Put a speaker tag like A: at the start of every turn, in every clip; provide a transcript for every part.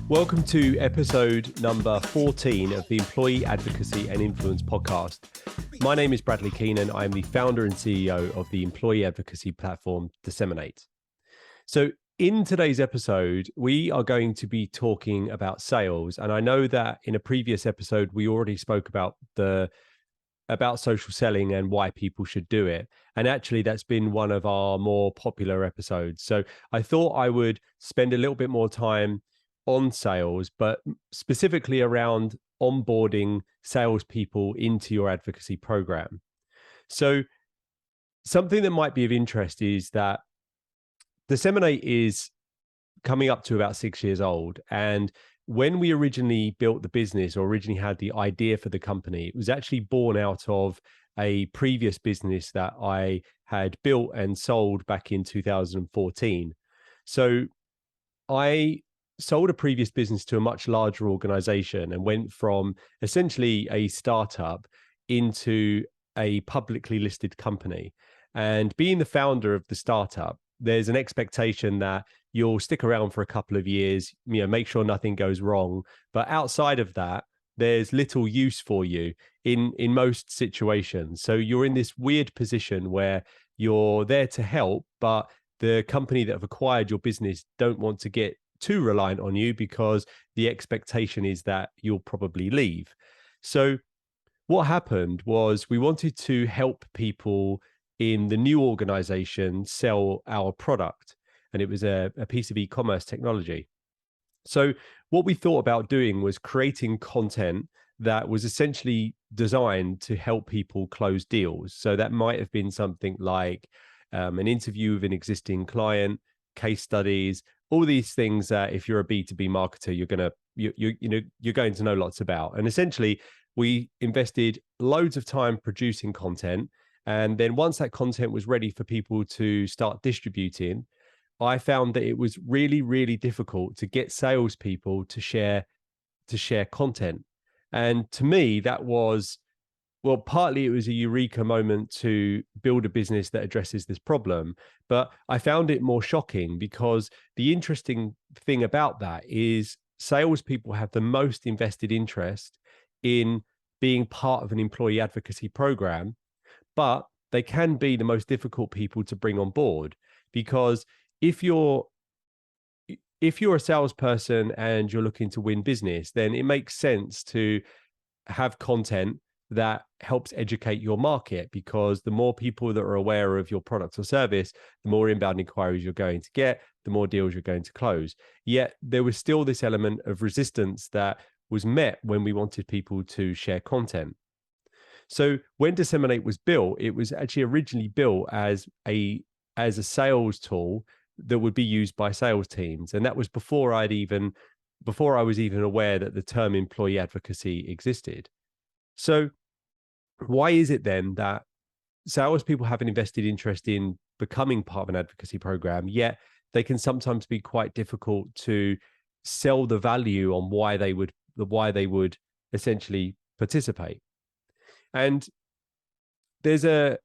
A: Welcome to episode number 14 of the Employee Advocacy and Influence podcast. My name is Bradley Keenan. I am the founder and CEO of the employee advocacy platform, DSMN8. So in today's episode, we are going to be talking about sales. And I know that in a previous episode, we already spoke about social selling and why people should do it. And actually, that's been one of our more popular episodes. So I thought I would spend a little bit more time on sales, but specifically around onboarding salespeople into your advocacy program. So something that might be of interest is that DSMN8 is coming up to about 6 years old. And when we originally built the business, or originally had the idea for the company, it was actually born out of a previous business that I had built and sold back in 2014. So I sold a previous business to a much larger organization and went from essentially a startup into a publicly listed company. And being the founder of the startup, there's an expectation that you'll stick around for a couple of years, make sure nothing goes wrong. But outside of that, there's little use for you in most situations. So you're in this weird position where you're there to help, but the company that have acquired your business don't want to get too reliant on you because the expectation is that you'll probably leave. So what happened was we wanted to help people in the new organization sell our product. And it was a piece of e-commerce technology. So what we thought about doing was creating content that was essentially designed to help people close deals. So that might have been something like an interview with an existing client, case studies, all these things that if you're a B2B marketer, you're going to know lots about. And essentially, we invested loads of time producing content. And then once that content was ready for people to start distributing, I found that it was really, really difficult to get salespeople to share content. And to me, that was, well, partly it was a eureka moment to build a business that addresses this problem. But I found it more shocking because the interesting thing about that is salespeople have the most invested interest in being part of an employee advocacy program, but they can be the most difficult people to bring on board. Because if you're a salesperson and you're looking to win business, then it makes sense to have content that helps educate your market, because the more people that are aware of your product or service, the more inbound inquiries you're going to get, the more deals you're going to close. Yet there was still this element of resistance that was met when we wanted people to share content. So when DSMN8 was built, it was actually originally built as a sales tool that would be used by sales teams. And that was before I was even aware that the term employee advocacy existed. So why is it then that salespeople have an invested interest in becoming part of an advocacy program, yet they can sometimes be quite difficult to sell the value on why they would essentially participate? And there's a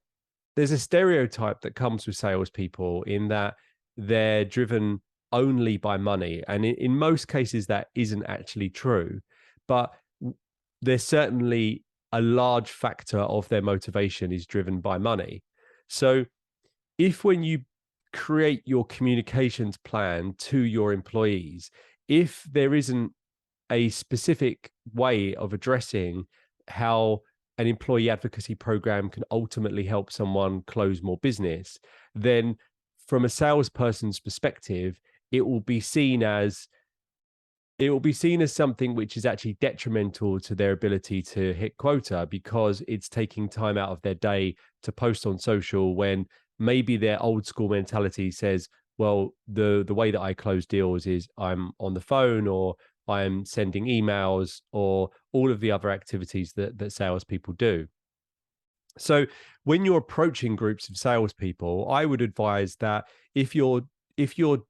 A: stereotype that comes with salespeople in that they're driven only by money. And in most cases, that isn't actually true. But there's certainly a large factor of their motivation is driven by money. So if when you create your communications plan to your employees, if there isn't a specific way of addressing how an employee advocacy program can ultimately help someone close more business, then from a salesperson's perspective, it will be seen as something which is actually detrimental to their ability to hit quota, because it's taking time out of their day to post on social when maybe their old school mentality says, well, the way that I close deals is I'm on the phone, or I'm sending emails, or all of the other activities that salespeople do. So when you're approaching groups of salespeople, I would advise that if you're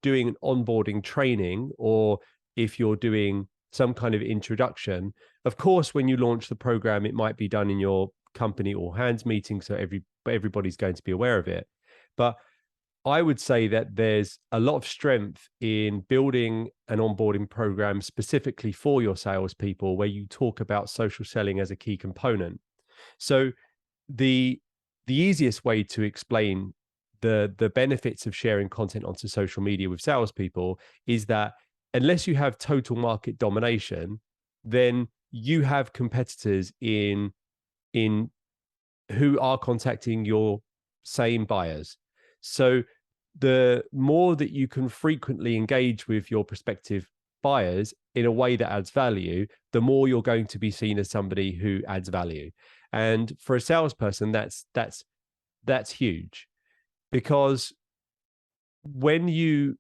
A: doing an onboarding training, or if you're doing some kind of introduction, of course, when you launch the program, it might be done in your company all hands meeting, so everybody's going to be aware of it. But I would say that there's a lot of strength in building an onboarding program specifically for your salespeople, where you talk about social selling as a key component. So the easiest way to explain the benefits of sharing content onto social media with salespeople is that unless you have total market domination, then you have competitors in who are contacting your same buyers. So the more that you can frequently engage with your prospective buyers in a way that adds value, the more you're going to be seen as somebody who adds value. And for a salesperson, that's huge, because when you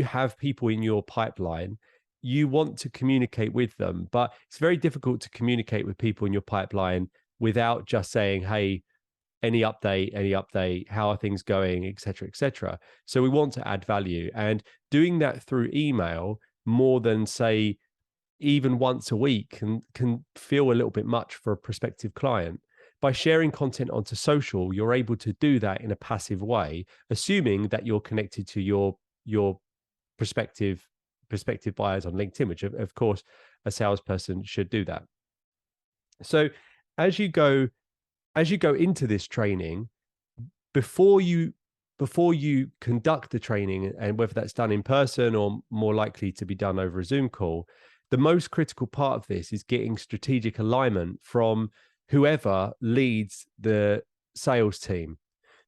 A: have people in your pipeline, you want to communicate with them, but it's very difficult to communicate with people in your pipeline without just saying, hey, any update, how are things going, etc., etc. So we want to add value, and doing that through email more than, say, even once a week can feel a little bit much for a prospective client. By sharing content onto social, you're able to do that in a passive way, assuming that you're connected to your prospective buyers on LinkedIn, which of course a salesperson should do that. So as you go into this training, before you conduct the training, and whether that's done in person or more likely to be done over a Zoom call, the most critical part of this is getting strategic alignment from whoever leads the sales team.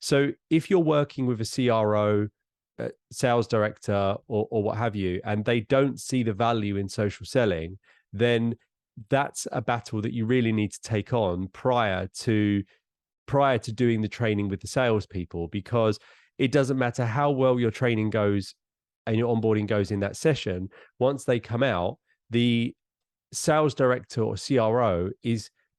A: So if you're working with a CRO, sales director, or what have you, and they don't see the value in social selling, then that's a battle that you really need to take on prior to doing the training with the salespeople, because it doesn't matter how well your training goes and your onboarding goes in that session. Once they come out, the sales director or CRO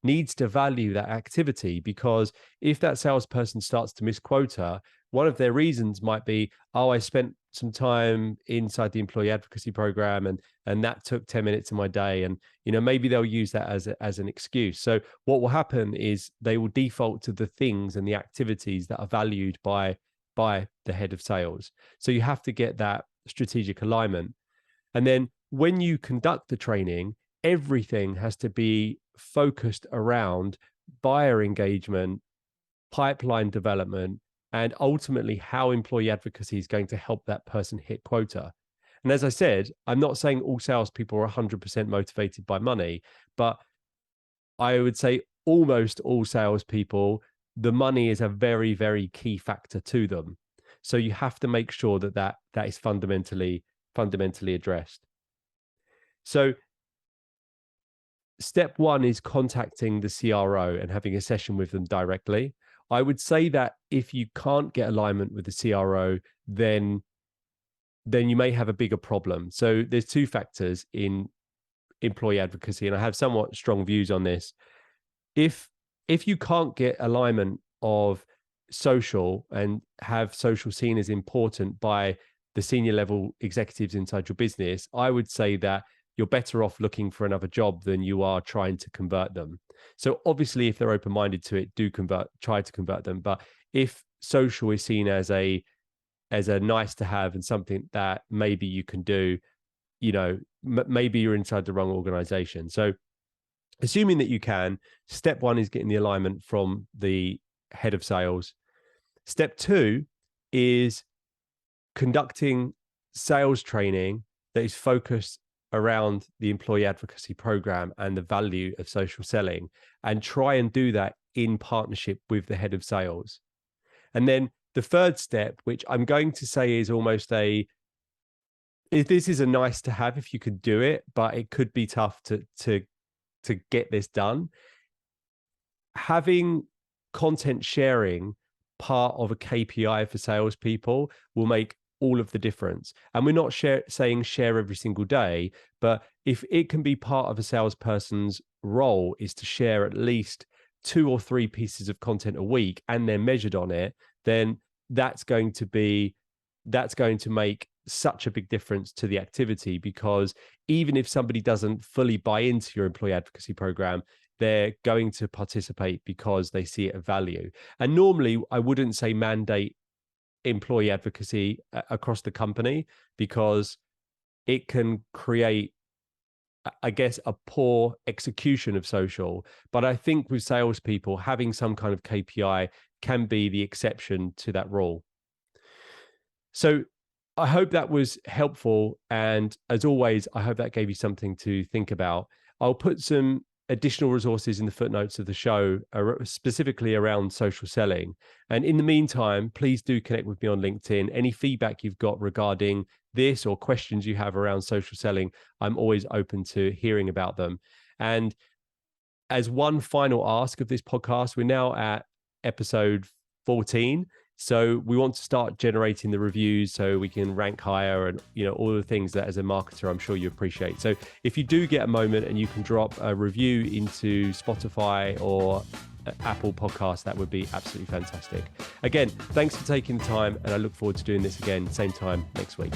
A: needs to value that activity, because if that salesperson starts to miss quota, one of their reasons might be, oh, I spent some time inside the employee advocacy program and that took 10 minutes of my day. And, maybe they'll use that as an excuse. So what will happen is they will default to the things and the activities that are valued by the head of sales. So you have to get that strategic alignment. And then when you conduct the training, everything has to be focused around buyer engagement, pipeline development, and ultimately how employee advocacy is going to help that person hit quota. And as I said, I'm not saying all salespeople are 100% motivated by money, but I would say almost all salespeople, the money is a very, very key factor to them. So you have to make sure that is fundamentally addressed. So step one is contacting the CRO and having a session with them directly. I would say that if you can't get alignment with the CRO, then you may have a bigger problem. So there's two factors in employee advocacy, and I have somewhat strong views on this. If you can't get alignment of social and have social seen as important by the senior level executives inside your business, I would say that you're better off looking for another job than you are trying to convert them. So obviously, if they're open-minded to it, try to convert them. But if social is seen as a nice to have and something that maybe you can do, maybe you're inside the wrong organization. So assuming that you can, step one is getting the alignment from the head of sales. Step two is conducting sales training that is focused around the employee advocacy program and the value of social selling, and try and do that in partnership with the head of sales. And then the third step, which I'm going to say is almost this is a nice to have if you could do it, but it could be tough to get this done. Having content sharing part of a KPI for salespeople will make all of the difference. And we're not saying share every single day, but if it can be part of a salesperson's role is to share at least 2 or 3 pieces of content a week and they're measured on it, then that's going to make such a big difference to the activity, because even if somebody doesn't fully buy into your employee advocacy program, they're going to participate because they see it as value. And normally I wouldn't say mandate employee advocacy across the company, because it can create, I guess, a poor execution of social. But I think with salespeople, having some kind of KPI can be the exception to that rule. So I hope that was helpful. And as always, I hope that gave you something to think about. I'll put some additional resources in the footnotes of the show, specifically around social selling. And in the meantime, please do connect with me on LinkedIn. Any feedback you've got regarding this or questions you have around social selling, I'm always open to hearing about them. And as one final ask of this podcast, we're now at episode 14. So we want to start generating the reviews so we can rank higher, and all the things that as a marketer I'm sure you appreciate. So if you do get a moment and you can drop a review into Spotify or Apple Podcasts, that would be absolutely fantastic. Again, thanks for taking the time, and I look forward to doing this again same time next week.